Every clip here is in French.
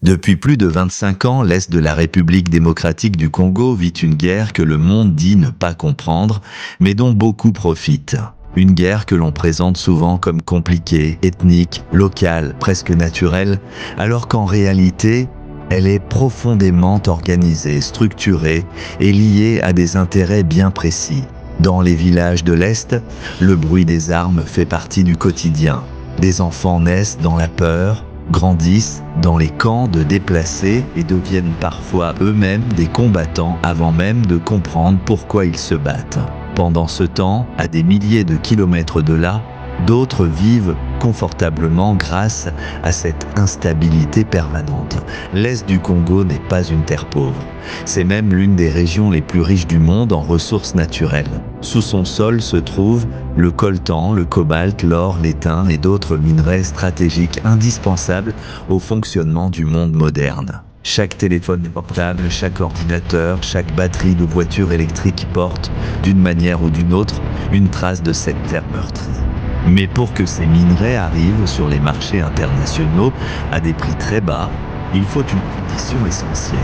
Depuis plus de 25 ans, l'Est de la République démocratique du Congo vit une guerre que le monde dit ne pas comprendre, mais dont beaucoup profitent. Une guerre que l'on présente souvent comme compliquée, ethnique, locale, presque naturelle, alors qu'en réalité, elle est profondément organisée, structurée et liée à des intérêts bien précis. Dans les villages de l'Est, le bruit des armes fait partie du quotidien. Des enfants naissent dans la peur, grandissent dans les camps de déplacés et deviennent parfois eux-mêmes des combattants avant même de comprendre pourquoi ils se battent. Pendant ce temps, à des milliers de kilomètres de là, d'autres vivent confortablement grâce à cette instabilité permanente. L'Est du Congo n'est pas une terre pauvre. C'est même l'une des régions les plus riches du monde en ressources naturelles. Sous son sol se trouvent le coltan, le cobalt, l'or, l'étain et d'autres minerais stratégiques indispensables au fonctionnement du monde moderne. Chaque téléphone portable, chaque ordinateur, chaque batterie de voiture électrique porte, d'une manière ou d'une autre, une trace de cette terre meurtrie. Mais pour que ces minerais arrivent sur les marchés internationaux à des prix très bas, il faut une condition essentielle.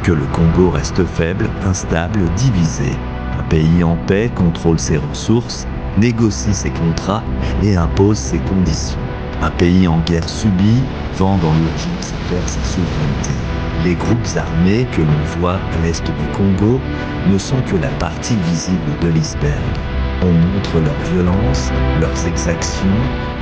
Que le Congo reste faible, instable, divisé. Un pays en paix contrôle ses ressources, négocie ses contrats et impose ses conditions. Un pays en guerre subie vend dans l'urgence et perd sa souveraineté. Les groupes armés que l'on voit à l'est du Congo ne sont que la partie visible de l'iceberg. On montre leur violence, leurs exactions,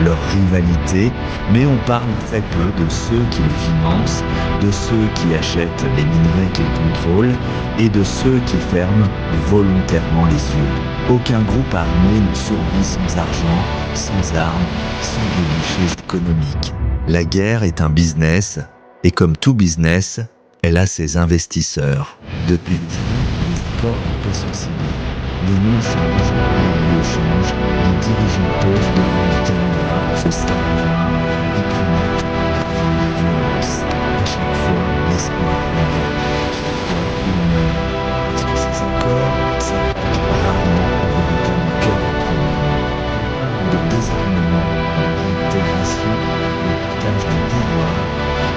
leur rivalité, mais on parle très peu de ceux qui les financent, de ceux qui achètent les minerais qu'ils contrôlent et de ceux qui ferment volontairement les yeux. Aucun groupe armé ne survit sans argent, sans armes, sans débouchés économiques. La guerre est un business, et comme tout business, elle a ses investisseurs. Depuis des années, les accords de paix sont signés. Les noms changent, les lieux changent, les dirigeants posent devant les caméras, se servent, et puis la violence. À chaque fois, l'espoir meurt. Parce que ces accords s'attachent rarement au véritable cœur du problème. De désarmement, d'intégration, de partage du pouvoir,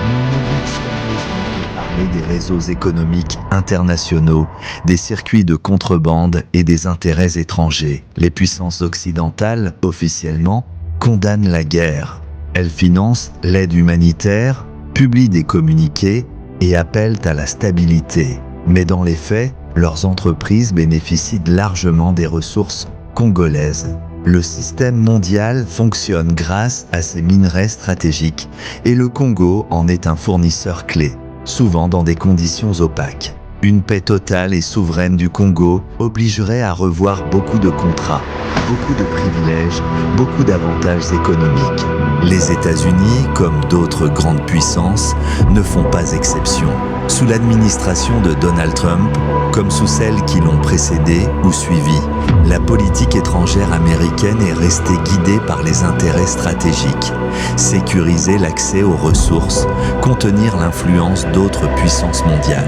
nous n'évitons soigneusement de parler des réseaux économiques internationaux, des circuits de contrebande et des intérêts étrangers. Les puissances occidentales, officiellement, condamnent la guerre. Elles financent l'aide humanitaire, publient des communiqués et appellent à la stabilité. Mais dans les faits, leurs entreprises bénéficient largement des ressources congolaises. Le système mondial fonctionne grâce à ces minerais stratégiques et le Congo en est un fournisseur clé, souvent dans des conditions opaques. Une paix totale et souveraine du Congo obligerait à revoir beaucoup de contrats, beaucoup de privilèges, beaucoup d'avantages économiques. Les États-Unis, comme d'autres grandes puissances, ne font pas exception. Sous l'administration de Donald Trump, comme sous celles qui l'ont précédé ou suivi, la politique étrangère américaine est restée guidée par les intérêts stratégiques. Sécuriser l'accès aux ressources, contenir l'influence d'autres puissances mondiales,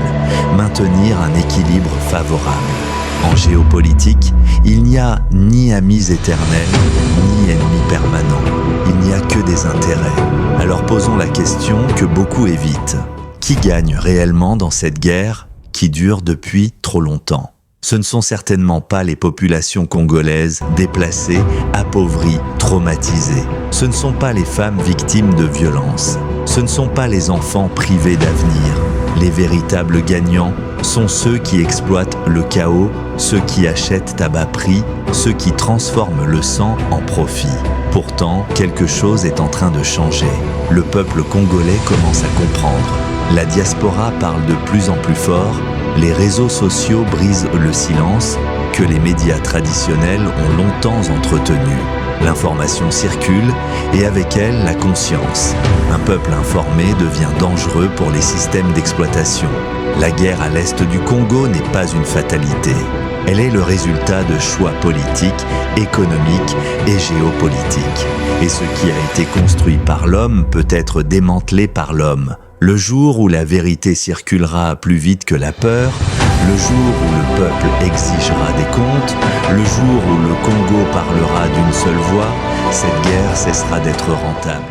maintenir un équilibre favorable. En géopolitique, il n'y a ni amis éternels, ni ennemis permanents. Il n'y a que des intérêts. Alors posons la question que beaucoup évitent. Qui gagne réellement dans cette guerre qui dure depuis trop longtemps? Ce ne sont certainement pas les populations congolaises déplacées, appauvries, traumatisées. Ce ne sont pas les femmes victimes de violences. Ce ne sont pas les enfants privés d'avenir. Les véritables gagnants sont ceux qui exploitent le chaos, ceux qui achètent à bas prix, ceux qui transforment le sang en profit. Pourtant, quelque chose est en train de changer. Le peuple congolais commence à comprendre. La diaspora parle de plus en plus fort, les réseaux sociaux brisent le silence que les médias traditionnels ont longtemps entretenu. L'information circule et avec elle la conscience. Un peuple informé devient dangereux pour les systèmes d'exploitation. La guerre à l'est du Congo n'est pas une fatalité. Elle est le résultat de choix politiques, économiques et géopolitiques. Et ce qui a été construit par l'homme peut être démantelé par l'homme. Le jour où la vérité circulera plus vite que la peur, le jour où le peuple exigera des comptes, le jour où le Congo parlera d'une seule voix, cette guerre cessera d'être rentable.